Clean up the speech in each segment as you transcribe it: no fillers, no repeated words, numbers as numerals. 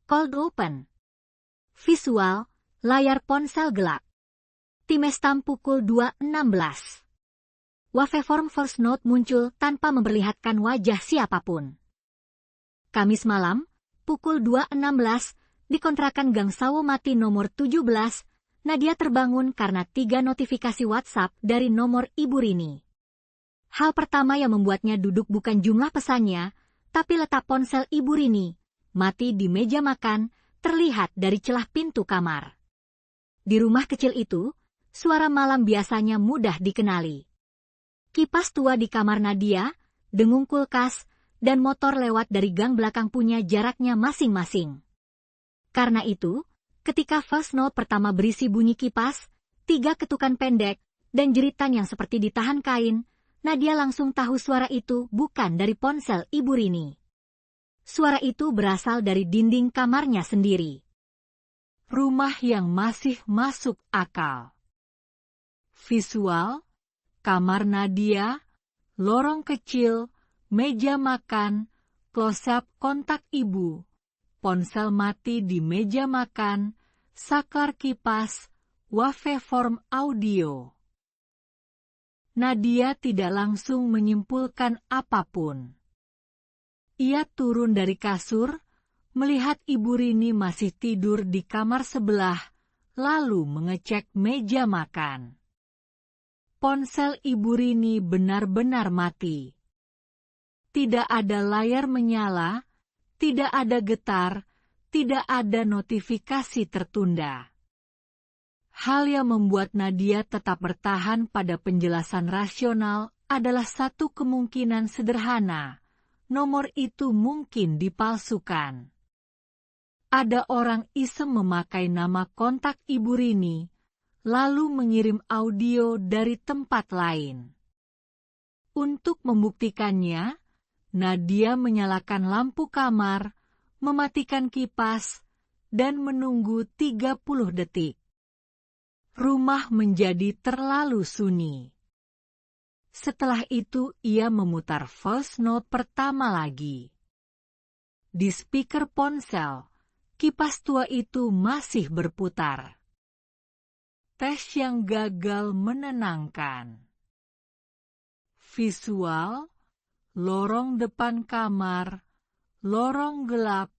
Cold open. Visual, layar ponsel gelap. Timestamp pukul 2.16. Waveform voice note muncul tanpa memperlihatkan wajah siapapun. Kamis malam, pukul 2.16, di kontrakan Gang Sawo Mati nomor 17, Nadia terbangun karena 3 notifikasi WhatsApp dari nomor Ibu Rini. Hal pertama yang membuatnya duduk bukan jumlah pesannya, tapi letak ponsel Ibu Rini, mati di meja makan, terlihat dari celah pintu kamar. Di rumah kecil itu, suara malam biasanya mudah dikenali. Kipas tua di kamar Nadia, dengung kulkas, dan motor lewat dari gang belakang punya jaraknya masing-masing. Karena itu, ketika voice note pertama berisi bunyi kipas, 3 ketukan pendek, dan jeritan yang seperti ditahan kain, Nadia langsung tahu suara itu bukan dari ponsel Ibu Rini. Suara itu berasal dari dinding kamarnya sendiri. Rumah yang masih masuk akal. Visual, kamar Nadia, lorong kecil, meja makan, close-up kontak ibu, ponsel mati di meja makan, saklar kipas, waveform audio. Nadia tidak langsung menyimpulkan apapun. Ia turun dari kasur, melihat Ibu Rini masih tidur di kamar sebelah, lalu mengecek meja makan. Ponsel Ibu Rini benar-benar mati. Tidak ada layar menyala, tidak ada getar, tidak ada notifikasi tertunda. Hal yang membuat Nadia tetap bertahan pada penjelasan rasional adalah satu kemungkinan sederhana. Nomor itu mungkin dipalsukan. Ada orang iseng memakai nama kontak Ibu Rini, lalu mengirim audio dari tempat lain. Untuk membuktikannya, Nadia menyalakan lampu kamar, mematikan kipas, dan menunggu 30 detik. Rumah menjadi terlalu sunyi. Setelah itu ia memutar voice note pertama lagi. Di speaker ponsel, kipas tua itu masih berputar. Tes yang gagal menenangkan. Visual, lorong depan kamar, lorong gelap,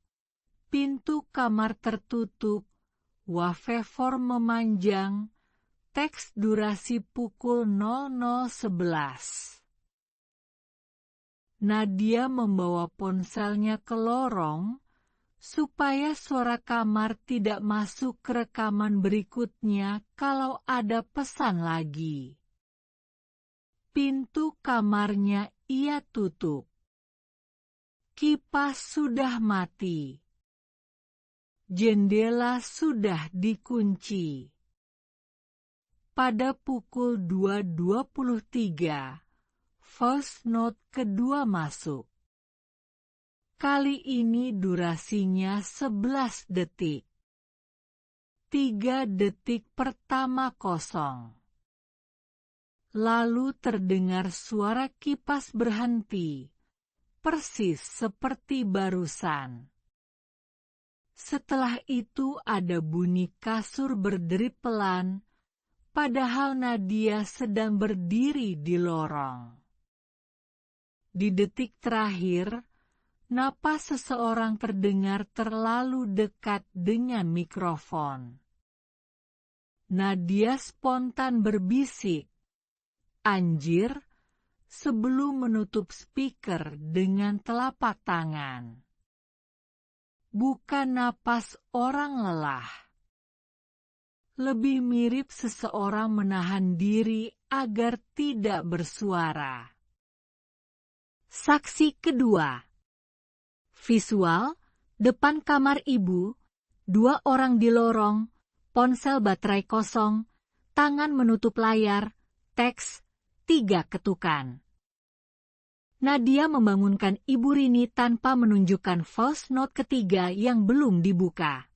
pintu kamar tertutup, waveform memanjang, teks durasi pukul 00.11. Nadia membawa ponselnya ke lorong, supaya suara kamar tidak masuk ke rekaman berikutnya kalau ada pesan lagi. Pintu kamarnya ia tutup. Kipas sudah mati. Jendela sudah dikunci. Pada pukul 2.23, voice note kedua masuk. Kali ini durasinya 11 detik. 3 detik pertama kosong. Lalu terdengar suara kipas berhenti, persis seperti barusan. Setelah itu ada bunyi kasur berderit pelan, padahal Nadia sedang berdiri di lorong. Di detik terakhir, napas seseorang terdengar terlalu dekat dengan mikrofon. Nadia spontan berbisik, "Anjir," sebelum menutup speaker dengan telapak tangan. Bukan napas orang lelah. Lebih mirip seseorang menahan diri agar tidak bersuara. Saksi kedua. Visual, depan kamar ibu, 2 orang di lorong, ponsel baterai kosong, tangan menutup layar, teks, 3 ketukan. Nadia membangunkan Ibu Rini tanpa menunjukkan voice note ketiga yang belum dibuka.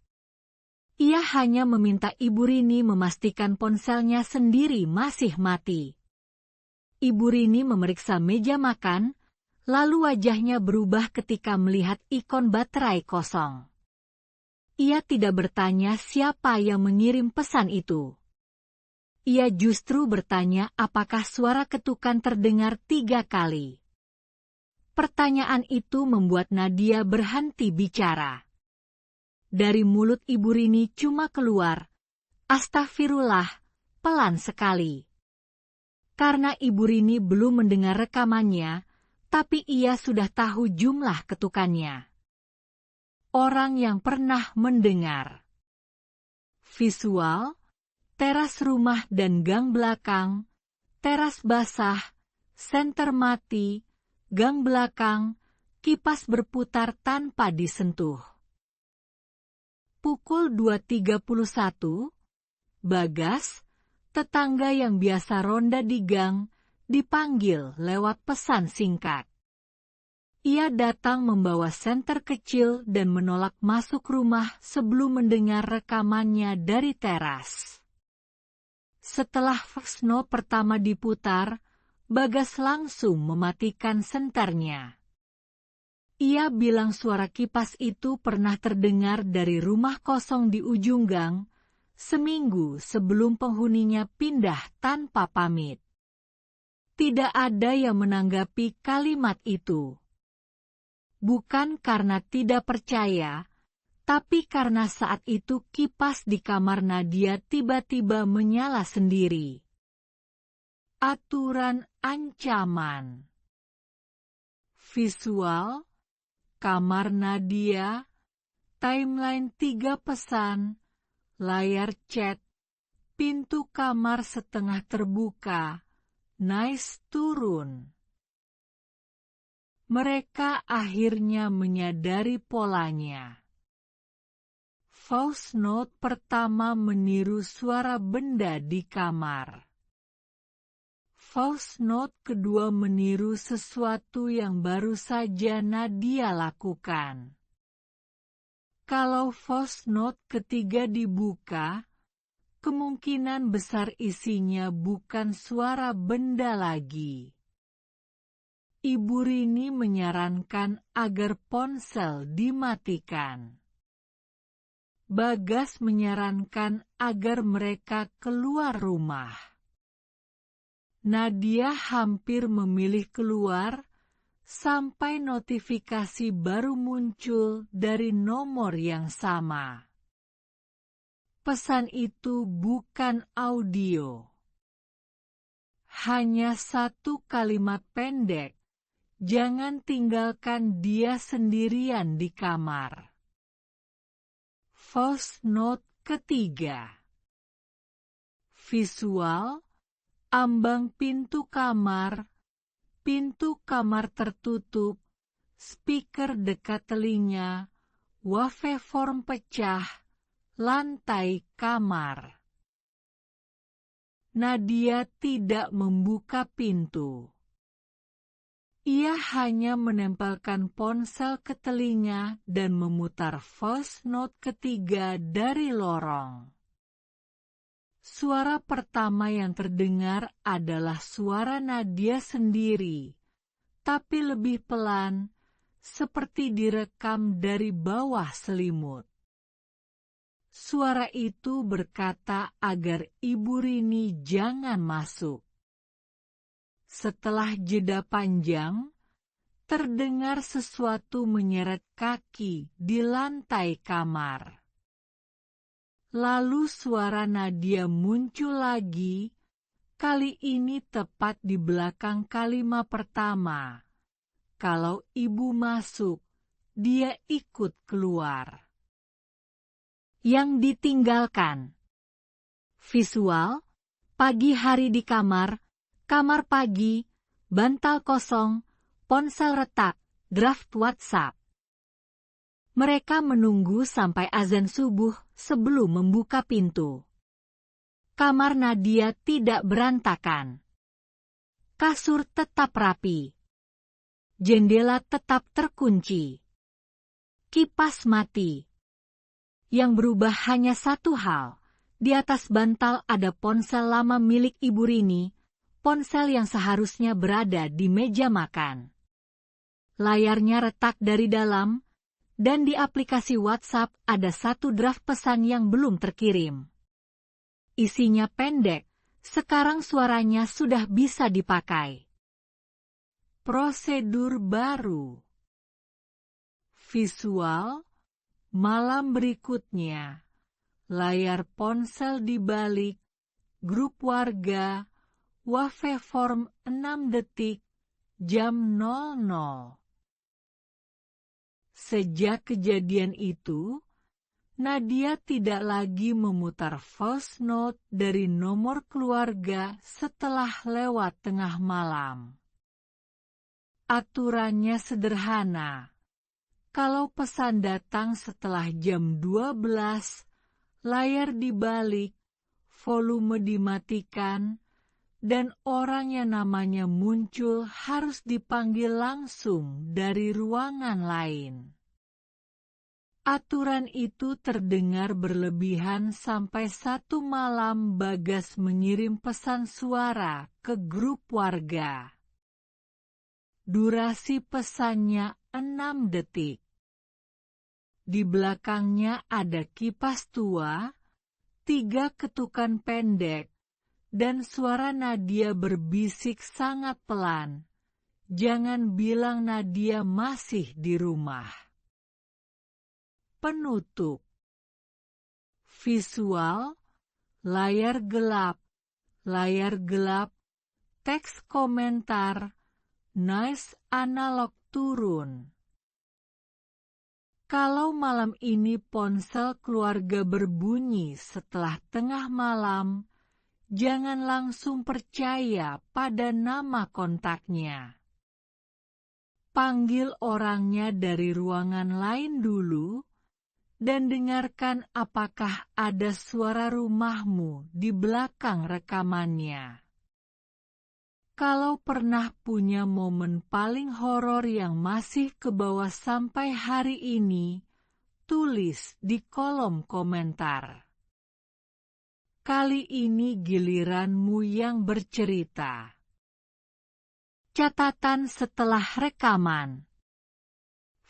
Ia hanya meminta Ibu Rini memastikan ponselnya sendiri masih mati. Ibu Rini memeriksa meja makan, lalu wajahnya berubah ketika melihat ikon baterai kosong. Ia tidak bertanya siapa yang mengirim pesan itu. Ia justru bertanya apakah suara ketukan terdengar 3 kali. Pertanyaan itu membuat Nadia berhenti bicara. Dari mulut Ibu Rini cuma keluar, "Astagfirullah," pelan sekali. Karena Ibu Rini belum mendengar rekamannya, tapi ia sudah tahu jumlah ketukannya. Orang yang pernah mendengar. Visual, teras rumah dan gang belakang, teras basah, senter mati, gang belakang, kipas berputar tanpa disentuh. Pukul 2.31, Bagas, tetangga yang biasa ronda di gang, dipanggil lewat pesan singkat. Ia datang membawa senter kecil dan menolak masuk rumah sebelum mendengar rekamannya dari teras. Setelah voice note pertama diputar, Bagas langsung mematikan senternya. Ia bilang suara kipas itu pernah terdengar dari rumah kosong di ujung gang, seminggu sebelum penghuninya pindah tanpa pamit. Tidak ada yang menanggapi kalimat itu. Bukan karena tidak percaya, tapi karena saat itu kipas di kamar Nadia tiba-tiba menyala sendiri. Aturan ancaman. Visual, kamar Nadia, timeline 3 pesan, layar chat, pintu kamar setengah terbuka, nice turun. Mereka akhirnya menyadari polanya. Voice note pertama meniru suara benda di kamar. Voice note kedua meniru sesuatu yang baru saja Nadia lakukan. Kalau voice note ketiga dibuka, kemungkinan besar isinya bukan suara benda lagi. Ibu Rini menyarankan agar ponsel dimatikan. Bagas menyarankan agar mereka keluar rumah. Nadia hampir memilih keluar sampai notifikasi baru muncul dari nomor yang sama. Pesan itu bukan audio. Hanya satu kalimat pendek, "Jangan tinggalkan dia sendirian di kamar." Voice note ketiga. Visual, ambang pintu kamar tertutup, speaker dekat telinga, waveform pecah, lantai kamar. Nadia tidak membuka pintu. Ia hanya menempelkan ponsel ke telinga dan memutar voice note ketiga dari lorong. Suara pertama yang terdengar adalah suara Nadia sendiri, tapi lebih pelan, seperti direkam dari bawah selimut. Suara itu berkata agar Ibu Rini jangan masuk. Setelah jeda panjang, terdengar sesuatu menyeret kaki di lantai kamar. Lalu suara Nadia muncul lagi, kali ini tepat di belakang kalimat pertama. Kalau ibu masuk, dia ikut keluar. Yang ditinggalkan. Visual, pagi hari di kamar pagi, bantal kosong, ponsel retak, draft WhatsApp. Mereka menunggu sampai azan subuh sebelum membuka pintu. Kamar Nadia tidak berantakan. Kasur tetap rapi. Jendela tetap terkunci. Kipas mati. Yang berubah hanya satu hal. Di atas bantal ada ponsel lama milik Ibu Rini, ponsel yang seharusnya berada di meja makan. Layarnya retak dari dalam, dan di aplikasi WhatsApp ada satu draft pesan yang belum terkirim. Isinya pendek, sekarang suaranya sudah bisa dipakai. Prosedur baru. Visual, malam berikutnya, layar ponsel dibalik, grup warga, waveform 6 detik, jam 00. Sejak kejadian itu, Nadia tidak lagi memutar voice note dari nomor keluarga setelah lewat tengah malam. Aturannya sederhana. Kalau pesan datang setelah jam 12, layar dibalik, volume dimatikan, dan orang yang namanya muncul harus dipanggil langsung dari ruangan lain. Aturan itu terdengar berlebihan sampai satu malam Bagas mengirim pesan suara ke grup warga. Durasi pesannya 6 detik. Di belakangnya ada kipas tua, 3 ketukan pendek, dan suara Nadia berbisik sangat pelan. Jangan bilang Nadia masih di rumah. Penutup. Visual, layar gelap, teks komentar, noise analog turun. Kalau malam ini ponsel keluarga berbunyi setelah tengah malam, jangan langsung percaya pada nama kontaknya. Panggil orangnya dari ruangan lain dulu, dan dengarkan apakah ada suara rumahmu di belakang rekamannya. Kalau pernah punya momen paling horor yang masih kebawa sampai hari ini, tulis di kolom komentar. Kali ini giliranmu yang bercerita. Catatan setelah rekaman.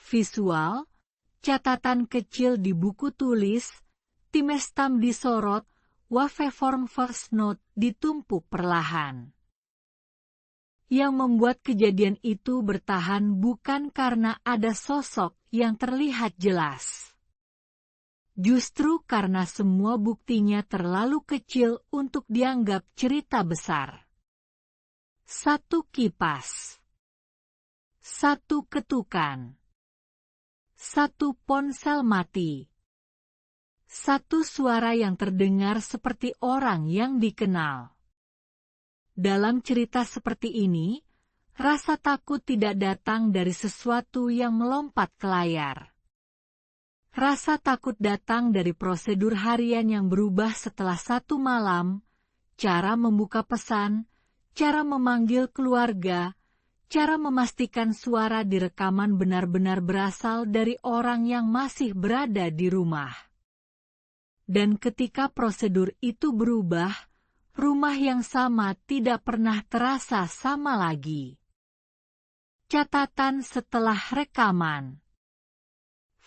Visual, catatan kecil di buku tulis, timestamp disorot, waveform voice note ditumpuk perlahan. Yang membuat kejadian itu bertahan bukan karena ada sosok yang terlihat jelas. Justru karena semua buktinya terlalu kecil untuk dianggap cerita besar. 1 kipas. 1 ketukan. 1 ponsel mati. 1 suara yang terdengar seperti orang yang dikenal. Dalam cerita seperti ini, rasa takut tidak datang dari sesuatu yang melompat ke layar. Rasa takut datang dari prosedur harian yang berubah setelah 1 malam, cara membuka pesan, cara memanggil keluarga, cara memastikan suara di rekaman benar-benar berasal dari orang yang masih berada di rumah. Dan ketika prosedur itu berubah, rumah yang sama tidak pernah terasa sama lagi. Catatan setelah rekaman.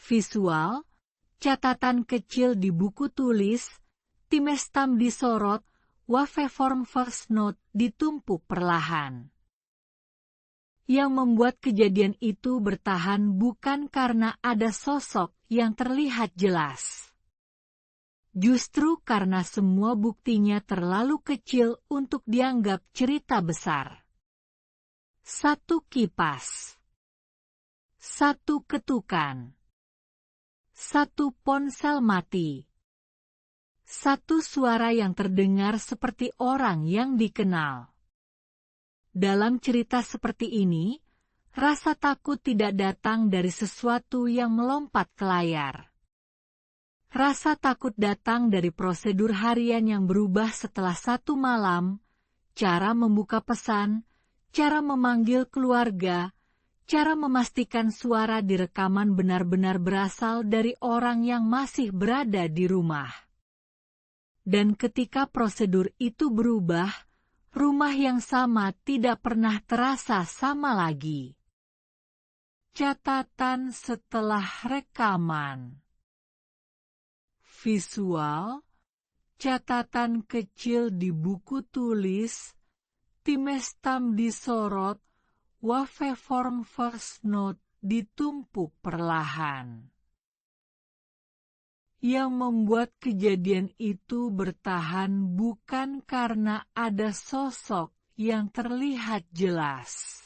Visual, catatan kecil di buku tulis, timestamp disorot, waveform voice note ditumpuk perlahan. Yang membuat kejadian itu bertahan bukan karena ada sosok yang terlihat jelas. Justru karena semua buktinya terlalu kecil untuk dianggap cerita besar. 1 kipas. 1 ketukan. 1 ponsel mati. 1 suara yang terdengar seperti orang yang dikenal. Dalam cerita seperti ini, rasa takut tidak datang dari sesuatu yang melompat ke layar. Rasa takut datang dari prosedur harian yang berubah setelah 1 malam, cara membuka pesan, cara memanggil keluarga, cara memastikan suara di rekaman benar-benar berasal dari orang yang masih berada di rumah. Dan ketika prosedur itu berubah, rumah yang sama tidak pernah terasa sama lagi. Catatan setelah rekaman. Visual, catatan kecil di buku tulis, timestamp disorot, waveform first note ditumpuk perlahan. Yang membuat kejadian itu bertahan bukan karena ada sosok yang terlihat jelas.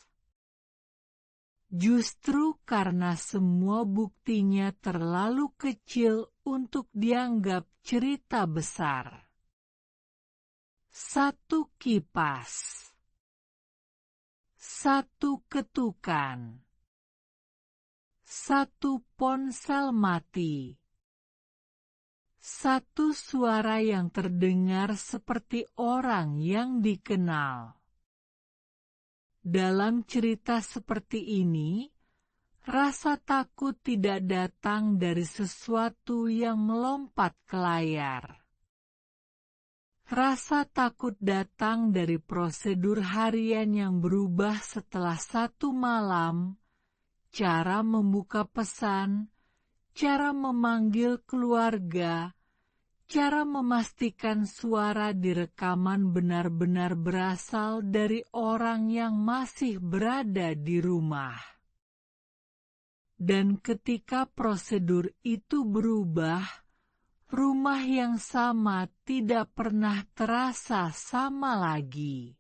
Justru karena semua buktinya terlalu kecil untuk dianggap cerita besar. Satu kipas. Satu ketukan. Satu ponsel mati. Satu suara yang terdengar seperti orang yang dikenal. Dalam cerita seperti ini, rasa takut tidak datang dari sesuatu yang melompat ke layar. Rasa takut datang dari prosedur harian yang berubah setelah satu malam, cara membuka pesan, cara memanggil keluarga, cara memastikan suara di rekaman benar-benar berasal dari orang yang masih berada di rumah. Dan ketika prosedur itu berubah, rumah yang sama tidak pernah terasa sama lagi.